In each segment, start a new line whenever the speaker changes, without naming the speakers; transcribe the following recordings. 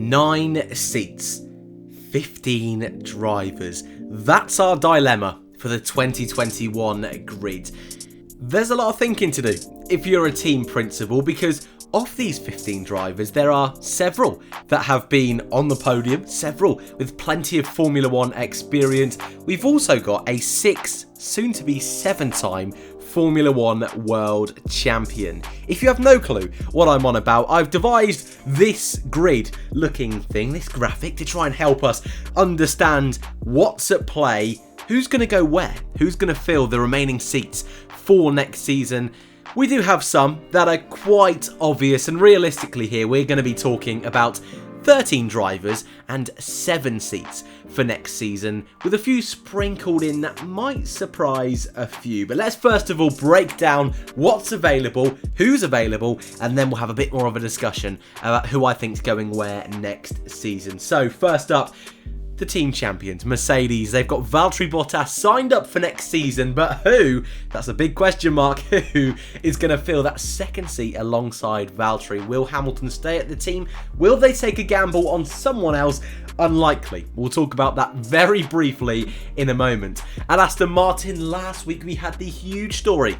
9 seats, 15 drivers. That's our dilemma for the 2021 grid. There's a lot of thinking to do if you're a team principal, because of these 15 drivers, there are several that have been on the podium, several with plenty of Formula 1 experience. We've also got a 6, soon to be 7-time Formula 1 World Champion. If you have no clue what I'm on about, I've devised this grid looking thing, this graphic, to try and help us understand what's at play, who's going to go where, who's going to fill the remaining seats for next season. We do have some that are quite obvious, and realistically here we're going to be talking about 13 drivers and 7 seats for next season, with a few sprinkled in that might surprise a few. But let's first of all break down what's available, who's available, and then we'll have a bit more of a discussion about who I think's going where next season. So first up, the team champions, Mercedes. They've got Valtteri Bottas signed up for next season, but who, that's a big question mark, who is going to fill that second seat alongside Valtteri? Will Hamilton stay at the team? Will they take a gamble on someone else? Unlikely. We'll talk about that very briefly in a moment. At Aston Martin, last week we had the huge story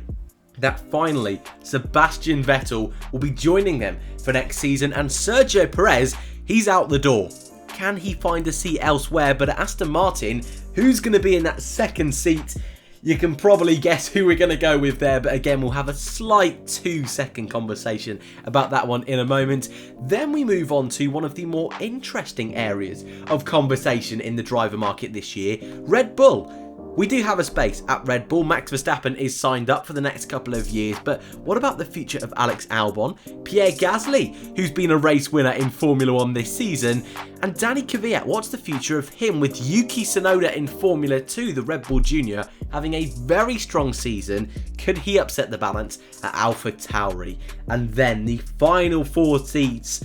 that finally Sebastian Vettel will be joining them for next season, and Sergio Perez, he's out the door. Can he find a seat elsewhere? But at Aston Martin, who's going to be in that second seat? You can probably guess who we're going to go with there, but again, we'll have a slight 2-second conversation about that one in a moment. Then we move on to one of the more interesting areas of conversation in the driver market this year, Red Bull. We do have a space at Red Bull. Max Verstappen is signed up for the next couple of years, but what about the future of Alex Albon, Pierre Gasly, who's been a race winner in Formula 1 this season, and Danny Kvyat? What's the future of him with Yuki Tsunoda in Formula 2, the Red Bull Junior, having a very strong season? Could he upset the balance at AlphaTauri? And then the final 4 seats,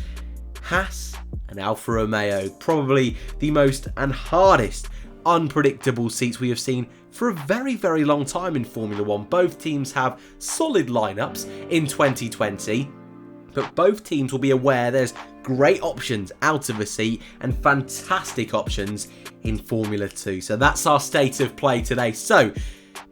Haas and Alfa Romeo, probably the most and hardest unpredictable seats we have seen for a very, very long time in Formula 1. Both teams have solid lineups in 2020, but both teams will be aware there's great options out of a seat and fantastic options in Formula 2. So that's our state of play today. So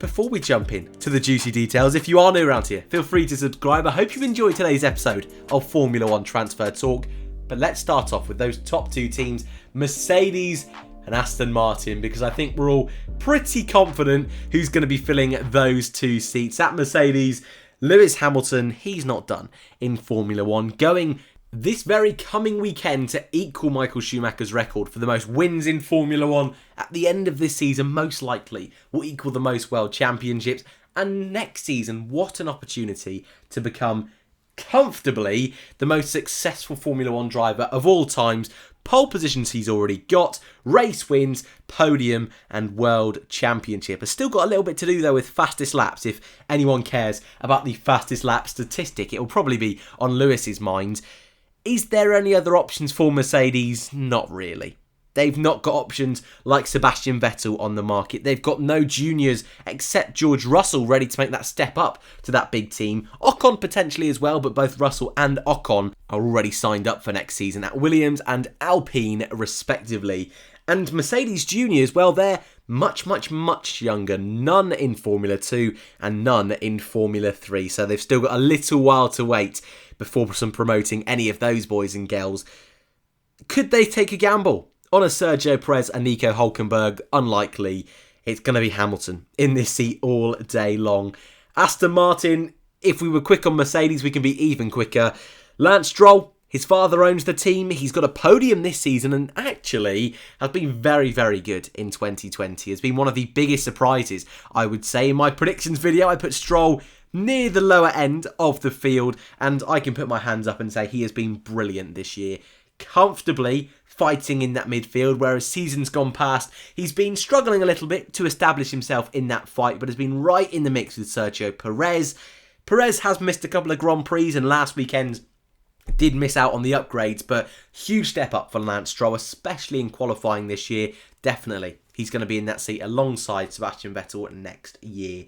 before we jump in to the juicy details, if you are new around here, feel free to subscribe. I hope you've enjoyed today's episode of Formula 1 Transfer Talk. But let's start off with those top 2 teams, Mercedes and Aston Martin, because I think we're all pretty confident who's going to be filling those 2 seats. At Mercedes, Lewis Hamilton, he's not done in Formula 1, going this very coming weekend to equal Michael Schumacher's record for the most wins in Formula 1 at the end of this season. Most likely will equal the most world championships, and next season, what an opportunity to become comfortably the most successful Formula 1 driver of all times. Pole positions he's already got, race wins, podium and world championship. Has still got a little bit to do though with fastest laps. If anyone cares about the fastest lap statistic, it'll probably be on Lewis's mind. Is there any other options for Mercedes? Not really. They've not got options like Sebastian Vettel on the market. They've got no juniors except George Russell ready to make that step up to that big team. Ocon potentially as well, but both Russell and Ocon are already signed up for next season at Williams and Alpine respectively. And Mercedes juniors, well, they're much, much, much younger. None in Formula 2 and none in Formula 3. So they've still got a little while to wait before promoting any of those boys and girls. Could they take a gamble on a Sergio Perez and Nico Hülkenberg? Unlikely. It's going to be Hamilton in this seat all day long. Aston Martin, if we were quick on Mercedes, we can be even quicker. Lance Stroll, his father owns the team. He's got a podium this season and actually has been very, very good in 2020. Has been one of the biggest surprises, I would say. In my predictions video, I put Stroll near the lower end of the field, and I can put my hands up and say he has been brilliant this year. Comfortably fighting in that midfield, whereas seasons gone past, he's been struggling a little bit to establish himself in that fight, but has been right in the mix with Sergio Perez. Perez has missed a couple of Grand Prix, and last weekend did miss out on the upgrades, but huge step up for Lance Stroll, especially in qualifying this year. Definitely, he's going to be in that seat alongside Sebastian Vettel next year.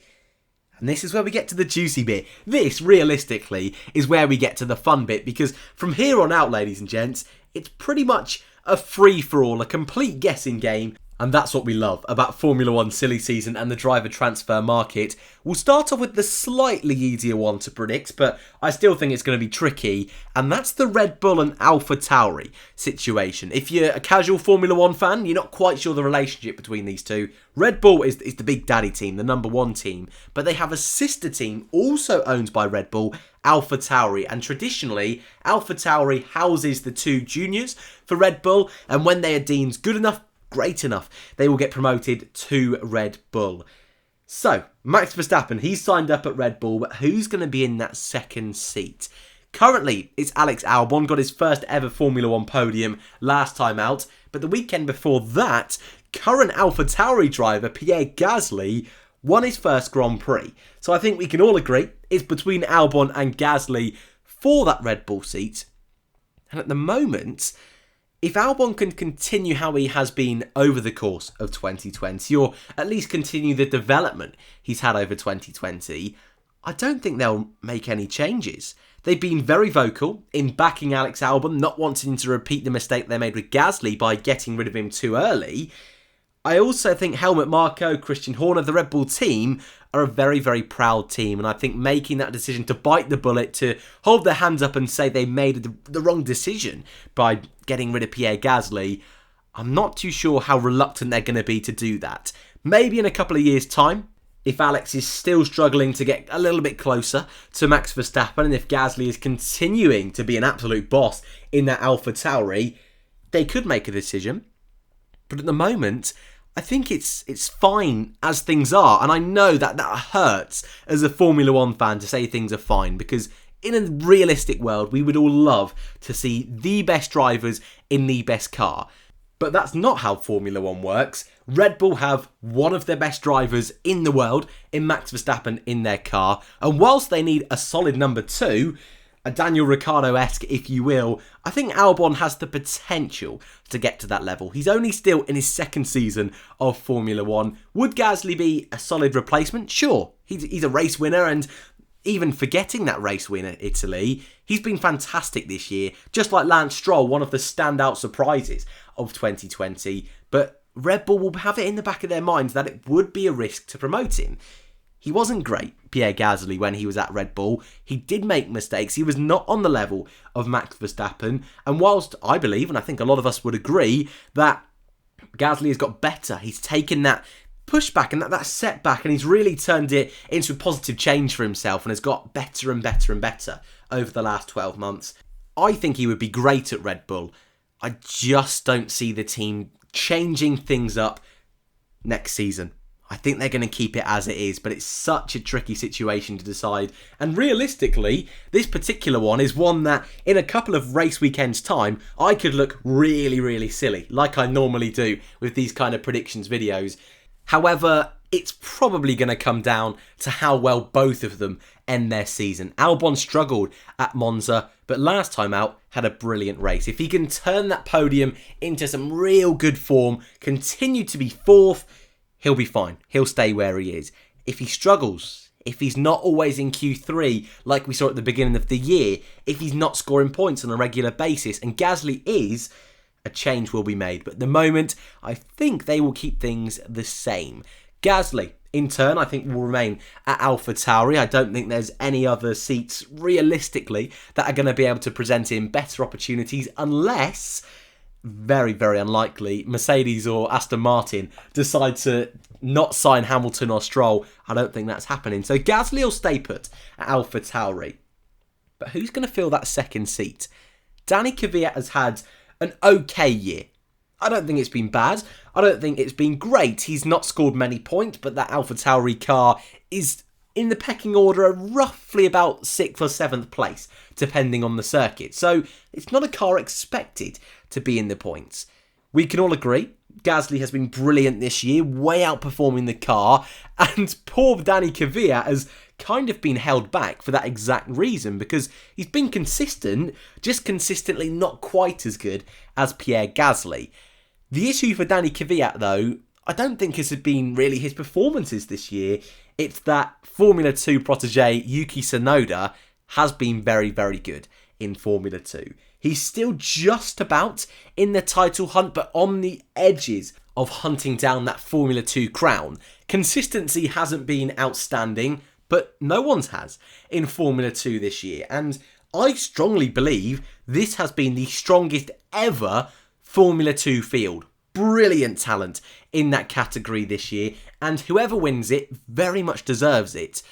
And this is where we get to the juicy bit. This, realistically, is where we get to the fun bit, because from here on out, ladies and gents, It's pretty much a free-for-all, a complete guessing game. And that's what we love about Formula 1 silly season and the driver transfer market. We'll start off with the slightly easier one to predict, but I still think it's going to be tricky, and that's the Red Bull and AlphaTauri situation. If you're a casual Formula 1 fan, you're not quite sure the relationship between these two. Red Bull is the big daddy team, the number one team, but they have a sister team also owned by Red Bull, AlphaTauri, and traditionally AlphaTauri houses the two juniors for Red Bull, and when they are deemed good enough, great enough, they will get promoted to Red Bull. So, Max Verstappen, he's signed up at Red Bull, but who's going to be in that second seat? Currently, it's Alex Albon, got his first ever Formula 1 podium last time out, but the weekend before that, current AlphaTauri driver Pierre Gasly won his first Grand Prix. So I think we can all agree it's between Albon and Gasly for that Red Bull seat. And at the moment, if Albon can continue how he has been over the course of 2020, or at least continue the development he's had over 2020, I don't think they'll make any changes. They've been very vocal in backing Alex Albon, not wanting to repeat the mistake they made with Gasly by getting rid of him too early. I also think Helmut Marko, Christian Horner, the Red Bull team are a very, very proud team. And I think making that decision to bite the bullet, to hold their hands up and say they made the wrong decision by getting rid of Pierre Gasly, I'm not too sure how reluctant they're going to be to do that. Maybe in a couple of years' time, if Alex is still struggling to get a little bit closer to Max Verstappen, and if Gasly is continuing to be an absolute boss in that AlphaTauri, they could make a decision. But at the moment, I think it's fine as things are. And I know that hurts as a Formula 1 fan to say things are fine, because in a realistic world, we would all love to see the best drivers in the best car. But that's not how Formula 1 works. Red Bull have one of their best drivers in the world in Max Verstappen in their car. And whilst they need a solid number two, a Daniel Ricciardo-esque, if you will, I think Albon has the potential to get to that level. He's only still in his second season of Formula 1. Would Gasly be a solid replacement? Sure. He's a race winner, and even forgetting that race winner, Italy, he's been fantastic this year. Just like Lance Stroll, one of the standout surprises of 2020. But Red Bull will have it in the back of their minds that it would be a risk to promote him. He wasn't great, Pierre Gasly, when he was at Red Bull. He did make mistakes. He was not on the level of Max Verstappen. And whilst I believe, and I think a lot of us would agree, that Gasly has got better, he's taken that pushback and that setback, and he's really turned it into a positive change for himself and has got better and better and better over the last 12 months. I think he would be great at Red Bull. I just don't see the team changing things up next season. I think they're going to keep it as it is, but it's such a tricky situation to decide. And realistically, this particular one is one that in a couple of race weekends' time, I could look really, really silly, like I normally do with these kind of predictions videos. However, it's probably going to come down to how well both of them end their season. Albon struggled at Monza, but last time out had a brilliant race. If he can turn that podium into some real good form, continue to be fourth, he'll be fine. He'll stay where he is. If he struggles, if he's not always in Q3 like we saw at the beginning of the year, if he's not scoring points on a regular basis, and Gasly is, a change will be made. But at the moment, I think they will keep things the same. Gasly, in turn, I think will remain at AlphaTauri. I don't think there's any other seats, realistically, that are going to be able to present him better opportunities unless, very, very unlikely, Mercedes or Aston Martin decide to not sign Hamilton or Stroll. I don't think that's happening. So Gasly will stay put at AlphaTauri. But who's going to fill that second seat? Danny Kvyat has had an okay year. I don't think it's been bad. I don't think it's been great. He's not scored many points, but that AlphaTauri car is in the pecking order roughly about 6th or 7th place, depending on the circuit. So it's not a car expected to be in the points. We can all agree Gasly has been brilliant this year, way outperforming the car, and poor Danny Kvyat has kind of been held back for that exact reason, because he's been consistent, just consistently not quite as good as Pierre Gasly. The issue for Danny Kvyat, though, I don't think has been really his performances this year. It's that Formula 2 protege Yuki Tsunoda has been very, very good in Formula 2. He's still just about in the title hunt, but on the edges of hunting down that Formula 2 crown. Consistency hasn't been outstanding, but no one's has in Formula 2 this year. And I strongly believe this has been the strongest ever Formula 2 field. Brilliant talent in that category this year, and whoever wins it very much deserves it.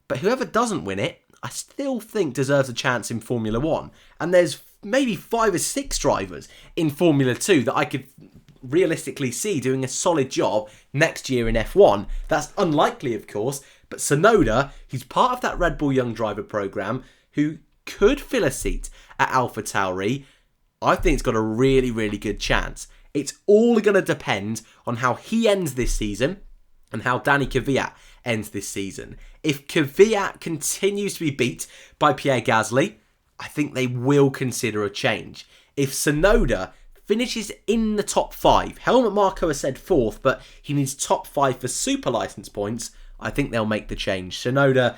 But whoever doesn't win it, I still think deserves a chance in Formula 1. And there's maybe 5 or 6 drivers in Formula 2 that I could realistically see doing a solid job next year in F1. That's unlikely, of course, but Tsunoda, he's part of that Red Bull Young Driver programme, who could fill a seat at AlphaTauri. I think it's got a really, really good chance. It's all going to depend on how he ends this season and how Danny Kvyat ends this season. If Kvyat continues to be beat by Pierre Gasly, I think they will consider a change. If Tsunoda finishes in the top 5, Helmut Marko has said 4th, but he needs top 5 for super license points, I think they'll make the change. Tsunoda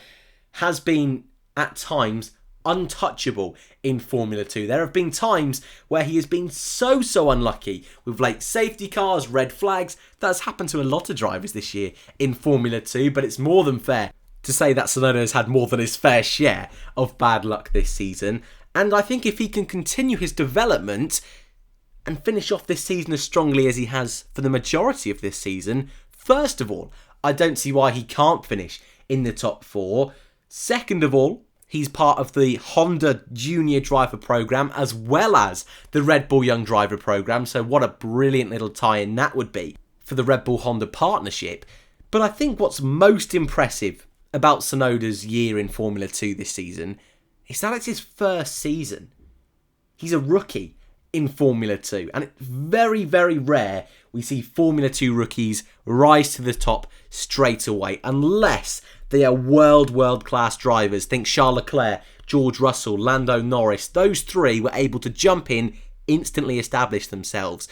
has been, at times, untouchable in Formula 2. There have been times where he has been so unlucky with late safety cars, red flags. That's happened to a lot of drivers this year in Formula 2, but it's more than fair to say that Tsunoda has had more than his fair share of bad luck this season. And I think if he can continue his development and finish off this season as strongly as he has for the majority of this season, first of all, I don't see why he can't finish in the top 4. Second of all, he's part of the Honda Junior Driver Programme as well as the Red Bull Young Driver Programme. So what a brilliant little tie-in that would be for the Red Bull Honda partnership. But I think what's most impressive about Tsunoda's year in Formula 2 this season is that it's his first season. He's a rookie in Formula 2. And it's very, very rare we see Formula 2 rookies rise to the top straight away unless they are world-class drivers. Think Charles Leclerc, George Russell, Lando Norris. Those 3 were able to jump in, instantly establish themselves.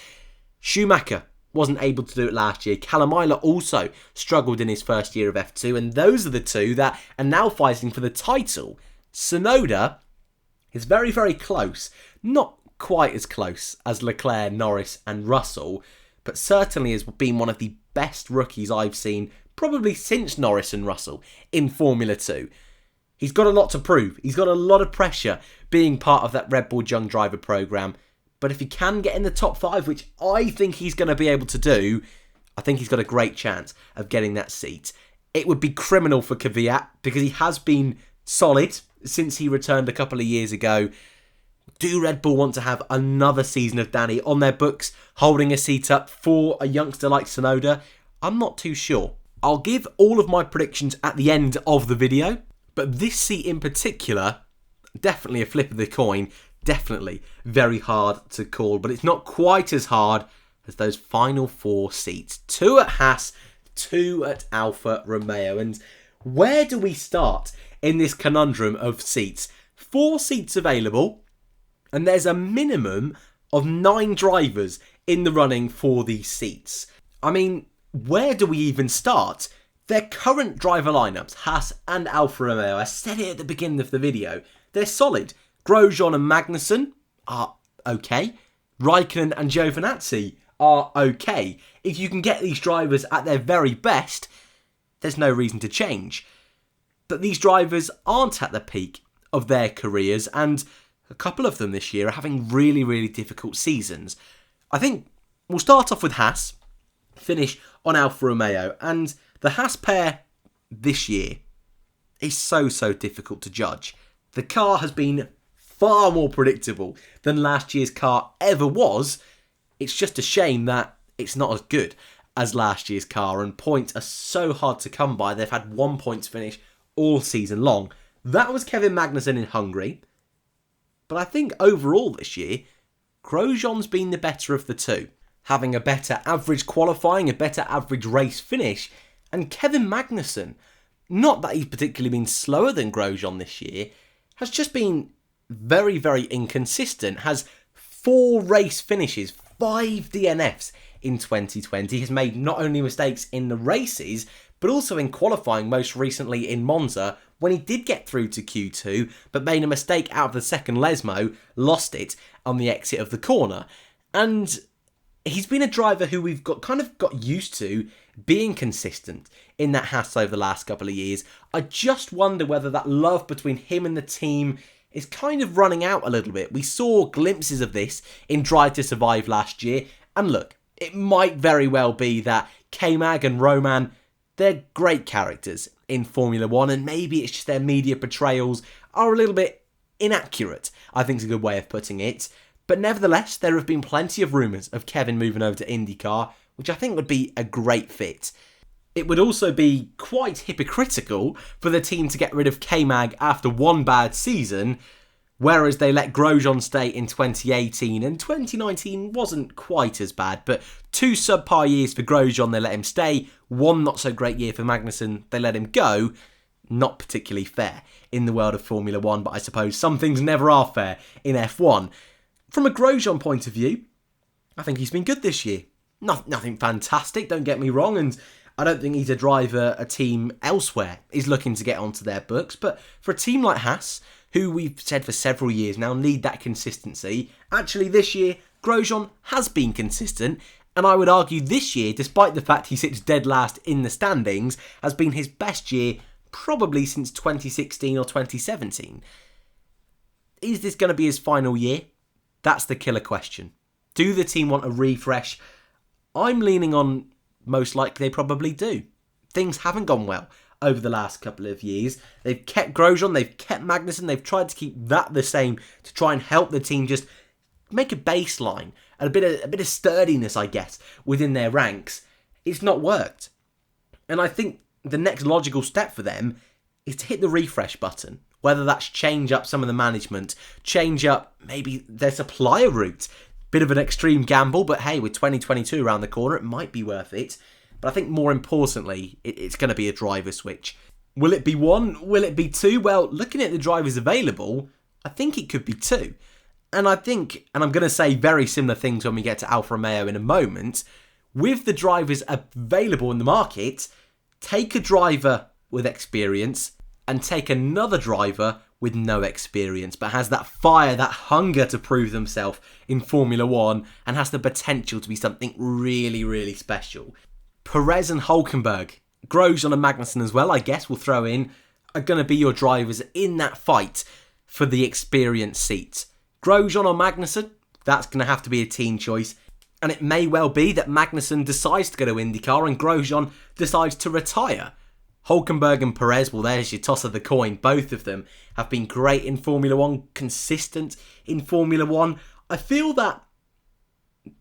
Schumacher wasn't able to do it last year. Callum Ilott also struggled in his first year of F2, and those are the 2 that are now fighting for the title. Tsunoda is very, very close. Not quite as close as Leclerc, Norris and Russell, but certainly has been one of the best rookies I've seen probably since Norris and Russell in Formula 2. He's got a lot to prove. He's got a lot of pressure being part of that Red Bull Young Driver Programme. But if he can get in the top 5, which I think he's going to be able to do, I think he's got a great chance of getting that seat. It would be criminal for Kvyat because he has been solid since he returned a couple of years ago. Do Red Bull want to have another season of Danny on their books, holding a seat up for a youngster like Tsunoda? I'm not too sure. I'll give all of my predictions at the end of the video, but this seat in particular, definitely a flip of the coin, definitely very hard to call, but it's not quite as hard as those final 4 seats. 2 at Haas, 2 at Alfa Romeo. And where do we start in this conundrum of seats? 4 seats available, and there's a minimum of 9 drivers in the running for these seats. I mean, where do we even start? Their current driver lineups, Haas and Alfa Romeo, I said it at the beginning of the video, they're solid. Grosjean and Magnussen are okay. Raikkonen and Giovinazzi are okay. If you can get these drivers at their very best, there's no reason to change. But these drivers aren't at the peak of their careers, and a couple of them this year are having really, really difficult seasons. I think we'll start off with Haas, finish on Alfa Romeo, and the Haas pair this year is so difficult to judge. The car has been far more predictable than last year's car ever was. It's just a shame that it's not as good as last year's car, and points are so hard to come by. They've had 1 points finish all season long. That was Kevin Magnussen in Hungary. But I think overall this year, Grosjean's been the better of the 2, having a better average qualifying, a better average race finish, and Kevin Magnussen, not that he's particularly been slower than Grosjean this year, has just been very, very inconsistent, has 4 race finishes, 5 DNFs in 2020, has made not only mistakes in the races, but also in qualifying most recently in Monza when he did get through to Q2 but made a mistake out of the second Lesmo, lost it on the exit of the corner. And he's been a driver who we've got used to being consistent in that Haas over the last couple of years. I just wonder whether that love between him and the team is kind of running out a little bit. We saw glimpses of this in Drive to Survive last year, and look, it might very well be that K-Mag and Roman, they're great characters in Formula 1, and maybe it's just their media portrayals are a little bit inaccurate, I think is a good way of putting it. But nevertheless, there have been plenty of rumours of Kevin moving over to IndyCar, which I think would be a great fit. It would also be quite hypocritical for the team to get rid of K-Mag after one bad season, whereas they let Grosjean stay in 2018, and 2019 wasn't quite as bad, but 2 subpar years for Grosjean, they let him stay, 1 not so great year for Magnussen, they let him go. Not particularly fair in the world of Formula 1, but I suppose some things never are fair in F1. From a Grosjean point of view, I think he's been good this year. Nothing fantastic, don't get me wrong, and I don't think he's a driver a team elsewhere is looking to get onto their books, but for a team like Haas, who we've said for several years now need that consistency, actually this year, Grosjean has been consistent, and I would argue this year, despite the fact he sits dead last in the standings, has been his best year probably since 2016 or 2017. Is this going to be his final year? That's the killer question. Do the team want a refresh? I'm leaning on most likely they probably do. Things haven't gone well over the last couple of years. They've kept Grosjean, they've kept Magnussen, they've tried to keep that the same to try and help the team just make a baseline and a bit of sturdiness, I guess, within their ranks. It's not worked. And I think the next logical step for them is to hit the refresh button. Whether that's change up some of the management, change up maybe their supplier route. Bit of an extreme gamble, but hey, with 2022 around the corner, it might be worth it. But I think more importantly, it's going to be a driver switch. Will it be 1? Will it be 2? Well, looking at the drivers available, I think it could be 2. And I think, and I'm going to say very similar things when we get to Alfa Romeo in a moment, with the drivers available in the market, take a driver with experience and take another driver with no experience, but has that fire, that hunger to prove themselves in Formula 1 and has the potential to be something really, really special. Perez and Hülkenberg, Grosjean and Magnussen as well, I guess we'll throw in, are going to be your drivers in that fight for the experience seat. Grosjean or Magnussen, that's going to have to be a team choice. And it may well be that Magnussen decides to go to IndyCar and Grosjean decides to retire. Hülkenberg and Perez, well, there's your toss of the coin. Both of them have been great in Formula 1, consistent in Formula 1. I feel that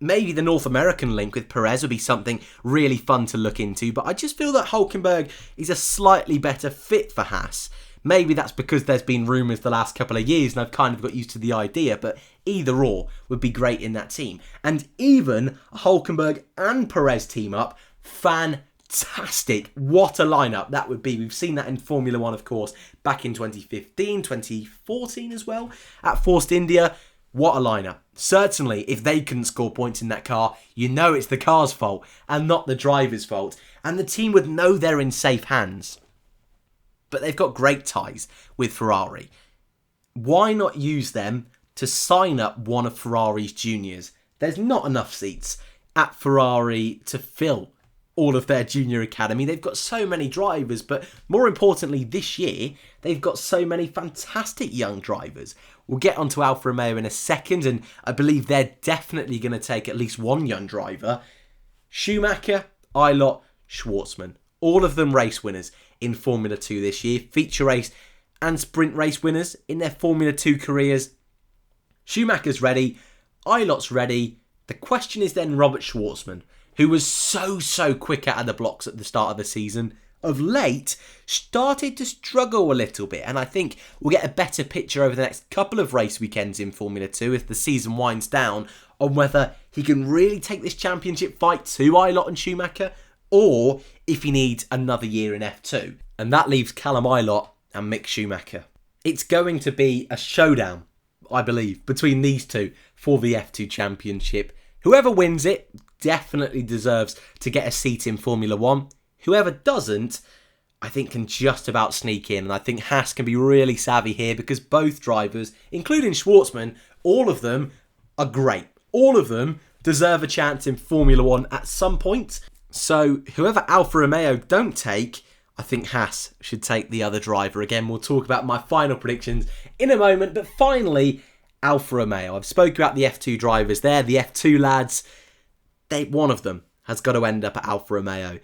maybe the North American link with Perez would be something really fun to look into, but I just feel that Hülkenberg is a slightly better fit for Haas. Maybe that's because there's been rumours the last couple of years and I've kind of got used to the idea, but either or would be great in that team. And even a Hülkenberg and Perez team up, fantastic. What a lineup that would be. We've seen that in Formula 1, of course, back in 2015, 2014 as well, at Forced India. What a lineup. Certainly, if they couldn't score points in that car, you know it's the car's fault and not the driver's fault. And the team would know they're in safe hands. But they've got great ties with Ferrari. Why not use them to sign up one of Ferrari's juniors? There's not enough seats at Ferrari to fill all of their junior academy. They've got so many drivers, but more importantly this year, they've got so many fantastic young drivers. We'll get onto Alfa Romeo in a second, and I believe they're definitely going to take at least one young driver. Schumacher, Eilert, Schwartzman, all of them race winners in Formula 2 this year, feature race and sprint race winners in their Formula 2 careers. Schumacher's ready, Eilert's ready. The question is then Robert Schwartzman, who was so quick out of the blocks at the start of the season, of late started to struggle a little bit, and I think we'll get a better picture over the next couple of race weekends in Formula 2 as the season winds down on whether he can really take this championship fight to Eilert and Schumacher, or if he needs another year in F2. And that leaves Callum Eilert and Mick Schumacher. It's going to be a showdown, I believe, between these two for the F2 championship. Whoever wins it definitely deserves to get a seat in Formula 1. Whoever doesn't, I think can just about sneak in. And I think Haas can be really savvy here because both drivers, including Schwartzman, all of them are great. All of them deserve a chance in Formula 1 at some point. So whoever Alfa Romeo don't take, I think Haas should take the other driver. Again, we'll talk about my final predictions in a moment. But finally, Alfa Romeo. I've spoken about the F2 drivers there, the F2 lads. One of them has got to end up at Alfa Romeo.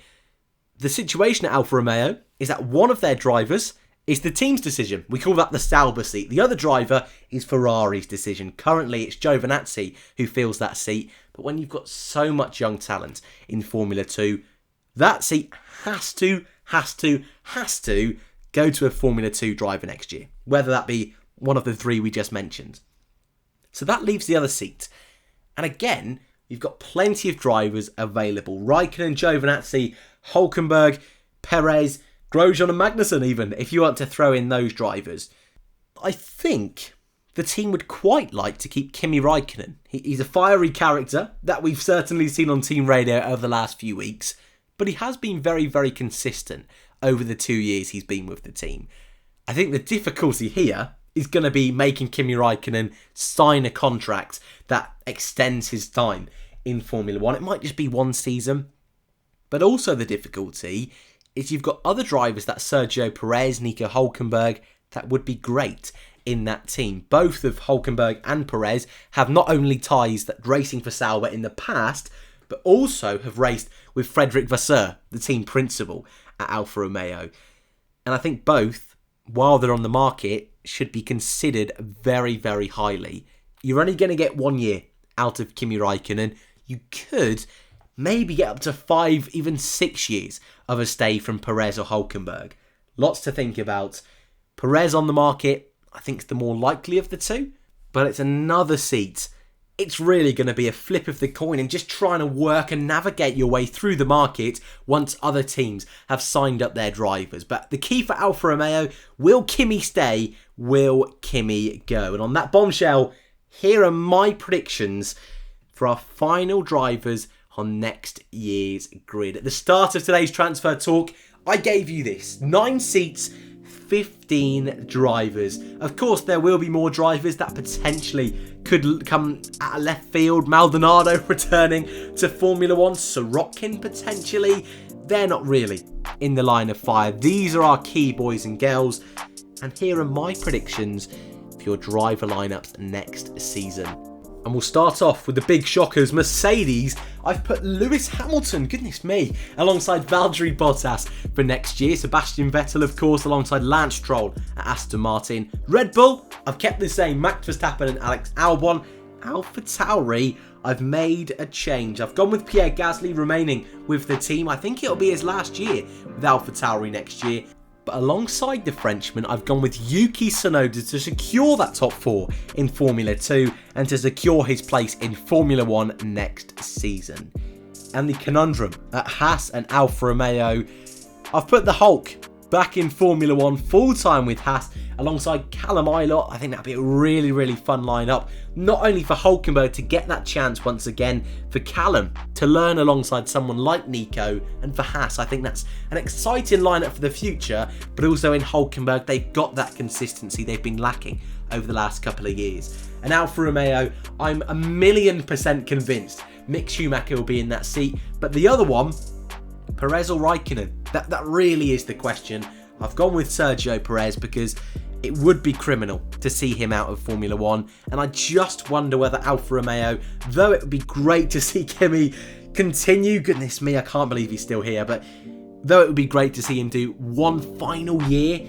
The situation at Alfa Romeo is that one of their drivers is the team's decision. We call that the Sauber seat. The other driver is Ferrari's decision. Currently, it's Giovinazzi who fills that seat. But when you've got so much young talent in Formula 2, that seat has to go to a Formula 2 driver next year. Whether that be one of the three we just mentioned. So that leaves the other seat. And again, you've got plenty of drivers available. Raikkonen, Giovinazzi, Hülkenberg, Perez, Grosjean and Magnussen even, if you want to throw in those drivers. I think the team would quite like to keep Kimi Raikkonen. He's a fiery character that we've certainly seen on team radio over the last few weeks, but he has been very, very consistent over the 2 years he's been with the team. I think the difficulty here is going to be making Kimi Raikkonen sign a contract that extends his time in Formula 1. It might just be one season. But also the difficulty is you've got other drivers that Sergio Perez, Nico Hülkenberg, that would be great in that team. Both of Hülkenberg and Perez have not only ties that racing for Sauber in the past, but also have raced with Frederic Vasseur, the team principal at Alfa Romeo. And I think both, while they're on the market, should be considered very, very highly. You're only going to get 1 year out of Kimi Raikkonen. You could maybe get up to 5, even 6 years of a stay from Perez or Hülkenberg. Lots to think about. Perez on the market, I think, is the more likely of the two, but it's another seat. It's really going to be a flip of the coin and just trying to work and navigate your way through the market once other teams have signed up their drivers. But the key for Alfa Romeo, will Kimi stay? Will Kimi go? And on that bombshell, here are my predictions for our final drivers on next year's grid. At the start of today's transfer talk, I gave you this: 9 seats, 15 drivers. Of course, there will be more drivers that potentially could come out of left field. Maldonado returning to Formula 1. Sorokin potentially. They're not really in the line of fire. These are our key boys and girls. And here are my predictions for your driver lineups next season. And we'll start off with the big shockers. Mercedes, I've put Lewis Hamilton, goodness me, alongside Valtteri Bottas for next year. Sebastian Vettel, of course, alongside Lance Stroll at Aston Martin. Red Bull, I've kept the same. Max Verstappen and Alex Albon. AlphaTauri, I've made a change. I've gone with Pierre Gasly remaining with the team. I think it'll be his last year with AlphaTauri next year. But alongside the Frenchman, I've gone with Yuki Tsunoda to secure that top 4 in Formula 2 and to secure his place in Formula 1 next season. And the conundrum at Haas and Alfa Romeo, I've put the Hulk back in Formula 1 full-time with Haas alongside Callum Ilott. I think that'd be a really, really fun lineup. Not only for Hülkenberg to get that chance once again, for Callum to learn alongside someone like Nico, and for Haas, I think that's an exciting lineup for the future, but also in Hülkenberg, they've got that consistency they've been lacking over the last couple of years. And Alfa Romeo, I'm 1,000,000% convinced Mick Schumacher will be in that seat, but the other one, Perez or Raikkonen, that really is the question. I've gone with Sergio Perez because it would be criminal to see him out of Formula 1, and I just wonder whether Alfa Romeo, though it would be great to see Kimi continue, goodness me, I can't believe he's still here, but though it would be great to see him do one final year,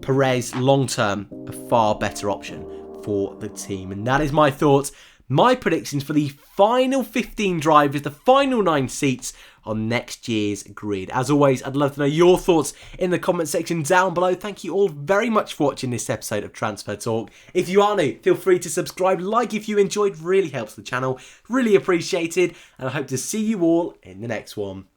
Perez long-term a far better option for the team. And that is my thoughts, my predictions for the final 15 drivers, the final 9 seats on next year's grid. As always, I'd love to know your thoughts in the comment section down below. Thank you all very much for watching this episode of Transfer Talk. If you are new, feel free to subscribe, like if you enjoyed, really helps the channel, really appreciated, and I hope to see you all in the next one.